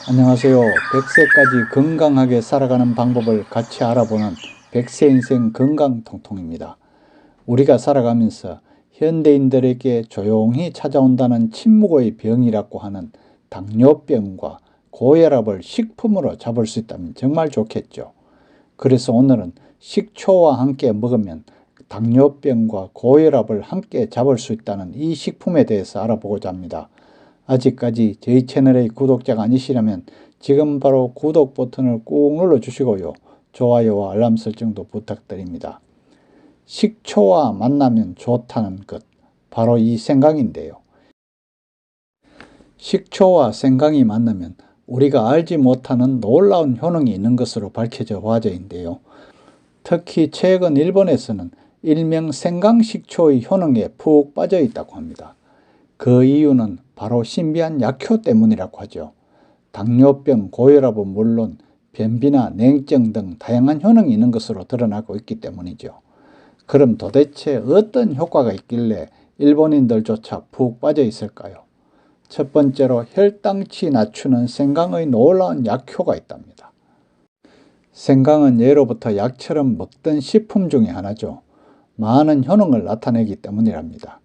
안녕하세요. 100세까지 건강하게 살아가는 방법을 같이 알아보는 100세 인생 건강통통입니다. 우리가 살아가면서 현대인들에게 조용히 찾아온다는 침묵의 병이라고 하는 당뇨병과 고혈압을 식품으로 잡을 수 있다면 정말 좋겠죠. 그래서 오늘은 식초와 함께 먹으면 당뇨병과 고혈압을 함께 잡을 수 있다는 이 식품에 대해서 알아보고자 합니다. 아직까지 저희 채널의 구독자가 아니시라면 지금 바로 구독 버튼을 꾹 눌러주시고요. 좋아요와 알람 설정도 부탁드립니다. 식초와 만나면 좋다는 것, 바로 이 생강인데요. 식초와 생강이 만나면 우리가 알지 못하는 놀라운 효능이 있는 것으로 밝혀져 화제인데요. 특히 최근 일본에서는 일명 생강식초의 효능에 푹 빠져 있다고 합니다. 그 이유는 바로 신비한 약효 때문이라고 하죠. 당뇨병, 고혈압은 물론 변비나 냉증 등 다양한 효능이 있는 것으로 드러나고 있기 때문이죠. 그럼 도대체 어떤 효과가 있길래 일본인들조차 푹 빠져 있을까요? 첫 번째로 혈당치 낮추는 생강의 놀라운 약효가 있답니다. 생강은 예로부터 약처럼 먹던 식품 중에 하나죠. 많은 효능을 나타내기 때문이랍니다.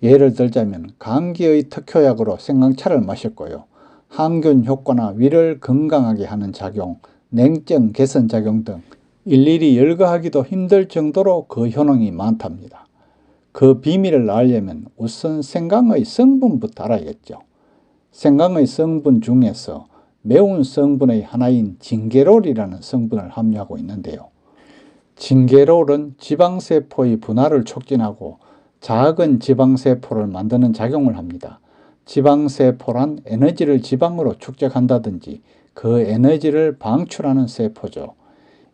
예를 들자면 감기의 특효약으로 생강차를 마셨고요. 항균 효과나 위를 건강하게 하는 작용, 냉증 개선 작용 등 일일이 열거하기도 힘들 정도로 그 효능이 많답니다. 그 비밀을 알려면 우선 생강의 성분부터 알아야겠죠. 생강의 성분 중에서 매운 성분의 하나인 징게롤이라는 성분을 함유하고 있는데요. 징게롤은 지방세포의 분화를 촉진하고 작은 지방세포를 만드는 작용을 합니다. 지방세포란 에너지를 지방으로 축적한다든지 그 에너지를 방출하는 세포죠.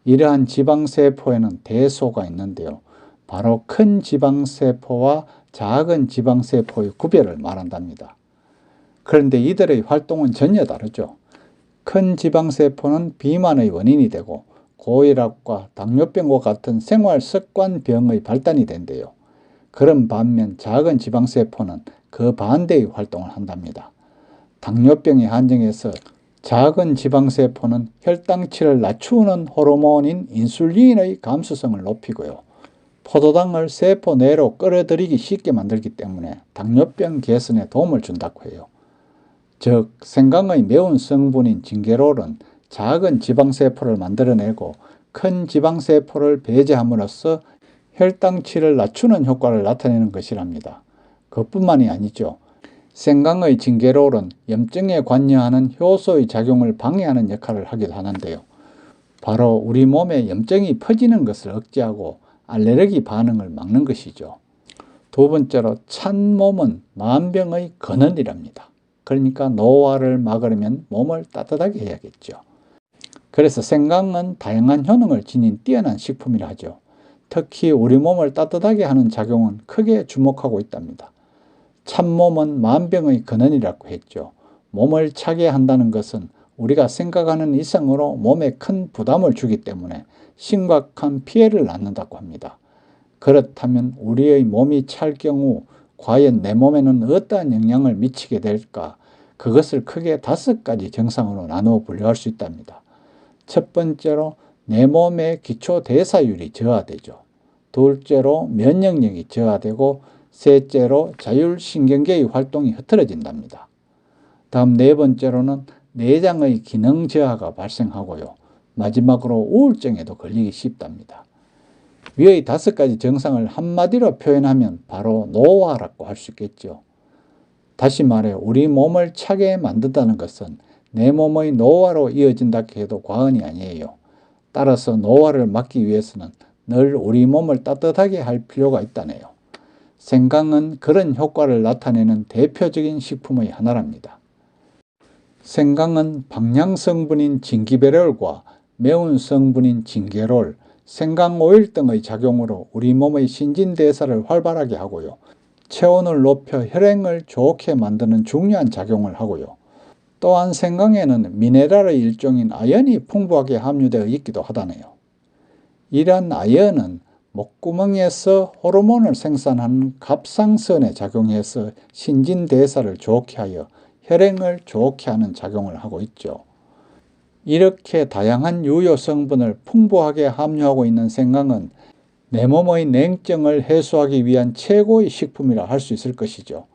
이러한 지방세포에는 대소가 있는데요. 바로 큰 지방세포와 작은 지방세포의 구별을 말한답니다. 그런데 이들의 활동은 전혀 다르죠. 큰 지방세포는 비만의 원인이 되고 고혈압과 당뇨병과 같은 생활습관병의 발단이 된대요. 그런 반면 작은 지방세포는 그 반대의 활동을 한답니다. 당뇨병에 한정해서 작은 지방세포는 혈당치를 낮추는 호르몬인 인슐린의 감수성을 높이고요. 포도당을 세포 내로 끌어들이기 쉽게 만들기 때문에 당뇨병 개선에 도움을 준다고 해요. 즉, 생강의 매운 성분인 징게롤은 작은 지방세포를 만들어내고 큰 지방세포를 배제함으로써 혈당치를 낮추는 효과를 나타내는 것이랍니다. 그뿐만이 아니죠. 생강의 징게롤은 염증에 관여하는 효소의 작용을 방해하는 역할을 하기도 하는데요. 바로 우리 몸에 염증이 퍼지는 것을 억제하고 알레르기 반응을 막는 것이죠. 두 번째로 찬 몸은 만병의 근원이랍니다. 그러니까 노화를 막으려면 몸을 따뜻하게 해야겠죠. 그래서 생강은 다양한 효능을 지닌 뛰어난 식품이라 하죠. 특히 우리 몸을 따뜻하게 하는 작용은 크게 주목하고 있답니다. 찬몸은 만병의 근원이라고 했죠. 몸을 차게 한다는 것은 우리가 생각하는 이상으로 몸에 큰 부담을 주기 때문에 심각한 피해를 낳는다고 합니다. 그렇다면 우리의 몸이 찰 경우 과연 내 몸에는 어떠한 영향을 미치게 될까? 그것을 크게 5가지 증상으로 나누어 분류할 수 있답니다. 첫 번째로 내 몸의 기초 대사율이 저하되죠. 둘째로 면역력이 저하되고 셋째로 자율신경계의 활동이 흐트러진답니다. 다음 네 번째로는 내장의 기능 저하가 발생하고요. 마지막으로 우울증에도 걸리기 쉽답니다. 위의 5가지 증상을 한마디로 표현하면 바로 노화라고 할 수 있겠죠. 다시 말해 우리 몸을 차게 만든다는 것은 내 몸의 노화로 이어진다 해도 과언이 아니에요. 따라서 노화를 막기 위해서는 늘 우리 몸을 따뜻하게 할 필요가 있다네요. 생강은 그런 효과를 나타내는 대표적인 식품의 하나랍니다. 생강은 방향 성분인 진기베롤과 매운 성분인 징게롤, 생강오일 등의 작용으로 우리 몸의 신진대사를 활발하게 하고요. 체온을 높여 혈행을 좋게 만드는 중요한 작용을 하고요. 또한 생강에는 미네랄의 일종인 아연이 풍부하게 함유되어 있기도 하다네요. 이러한 아연은 목구멍에서 호르몬을 생산하는 갑상선에 작용해서 신진대사를 좋게 하여 혈행을 좋게 하는 작용을 하고 있죠. 이렇게 다양한 유효 성분을 풍부하게 함유하고 있는 생강은 내 몸의 냉증을 해소하기 위한 최고의 식품이라 할 수 있을 것이죠.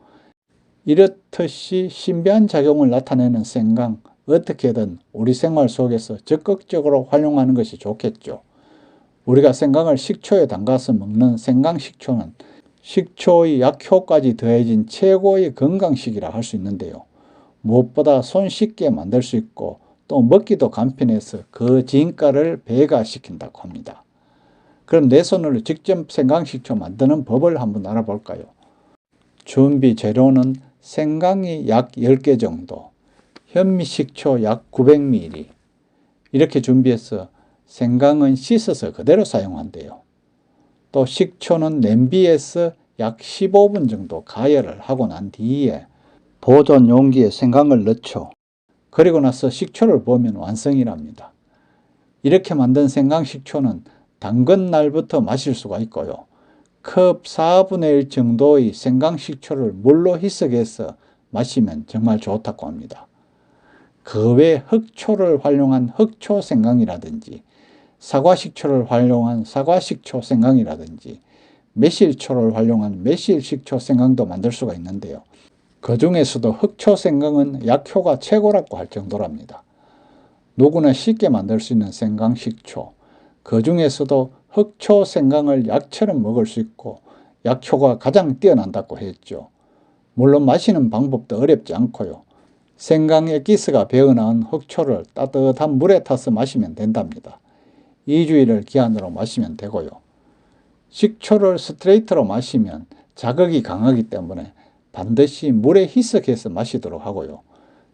이렇듯이 신비한 작용을 나타내는 생강, 어떻게든 우리 생활 속에서 적극적으로 활용하는 것이 좋겠죠. 우리가 생강을 식초에 담가서 먹는 생강식초는 식초의 약효까지 더해진 최고의 건강식이라 할 수 있는데요. 무엇보다 손쉽게 만들 수 있고 또 먹기도 간편해서 그 진가를 배가시킨다고 합니다. 그럼 내 손으로 직접 생강식초 만드는 법을 한번 알아볼까요? 준비 재료는 생강이 약 10개 정도, 현미식초 약 900ml 이렇게 준비해서 생강은 씻어서 그대로 사용한대요. 또 식초는 냄비에서 약 15분 정도 가열을 하고 난 뒤에 보존 용기에 생강을 넣죠. 그리고 나서 식초를 보면 완성이랍니다. 이렇게 만든 생강식초는 담근 날부터 마실 수가 있고요. 컵 4분의 1 정도의 생강식초를 물로 희석해서 마시면 정말 좋다고 합니다. 그 외 흑초를 활용한 흑초 생강이라든지 사과식초를 활용한 사과식초 생강이라든지 매실초를 활용한 매실식초 생강도 만들 수가 있는데요. 그 중에서도 흑초 생강은 약효가 최고라고 할 정도랍니다. 누구나 쉽게 만들 수 있는 생강식초, 그 중에서도 흑초 생강을 약처럼 먹을 수 있고 약효가 가장 뛰어난다고 했죠. 물론 마시는 방법도 어렵지 않고요. 생강 액기스가 배어나온 흑초를 따뜻한 물에 타서 마시면 된답니다. 2주일을 기한으로 마시면 되고요. 식초를 스트레이트로 마시면 자극이 강하기 때문에 반드시 물에 희석해서 마시도록 하고요.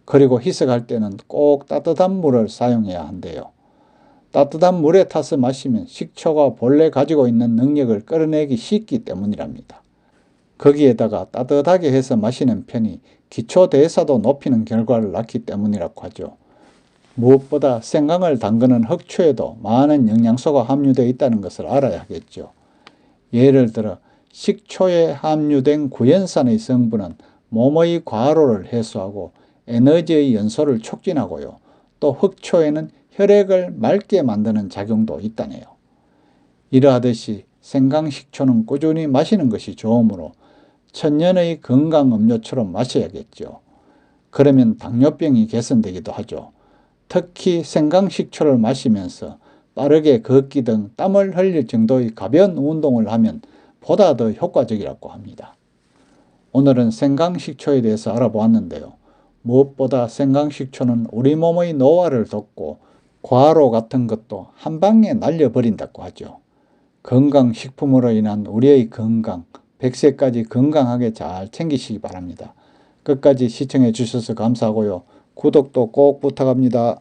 그리고 희석할 때는 꼭 따뜻한 물을 사용해야 한대요. 따뜻한 물에 타서 마시면 식초가 본래 가지고 있는 능력을 끌어내기 쉽기 때문이랍니다. 거기에다가 따뜻하게 해서 마시는 편이 기초대사도 높이는 결과를 낳기 때문이라고 하죠. 무엇보다 생강을 담그는 흑초에도 많은 영양소가 함유되어 있다는 것을 알아야 하겠죠. 예를 들어 식초에 함유된 구연산의 성분은 몸의 과로를 해소하고 에너지의 연소를 촉진하고요. 또 흑초에는 혈액을 맑게 만드는 작용도 있다네요. 이러하듯이 생강식초는 꾸준히 마시는 것이 좋으므로 천년의 건강음료처럼 마셔야겠죠. 그러면 당뇨병이 개선되기도 하죠. 특히 생강식초를 마시면서 빠르게 걷기 등 땀을 흘릴 정도의 가벼운 운동을 하면 보다 더 효과적이라고 합니다. 오늘은 생강식초에 대해서 알아보았는데요. 무엇보다 생강식초는 우리 몸의 노화를 돕고 과로 같은 것도 한 방에 날려버린다고 하죠. 건강식품으로 인한 우리의 건강, 100세까지 건강하게 잘 챙기시기 바랍니다. 끝까지 시청해 주셔서 감사하고요. 구독도 꼭 부탁합니다.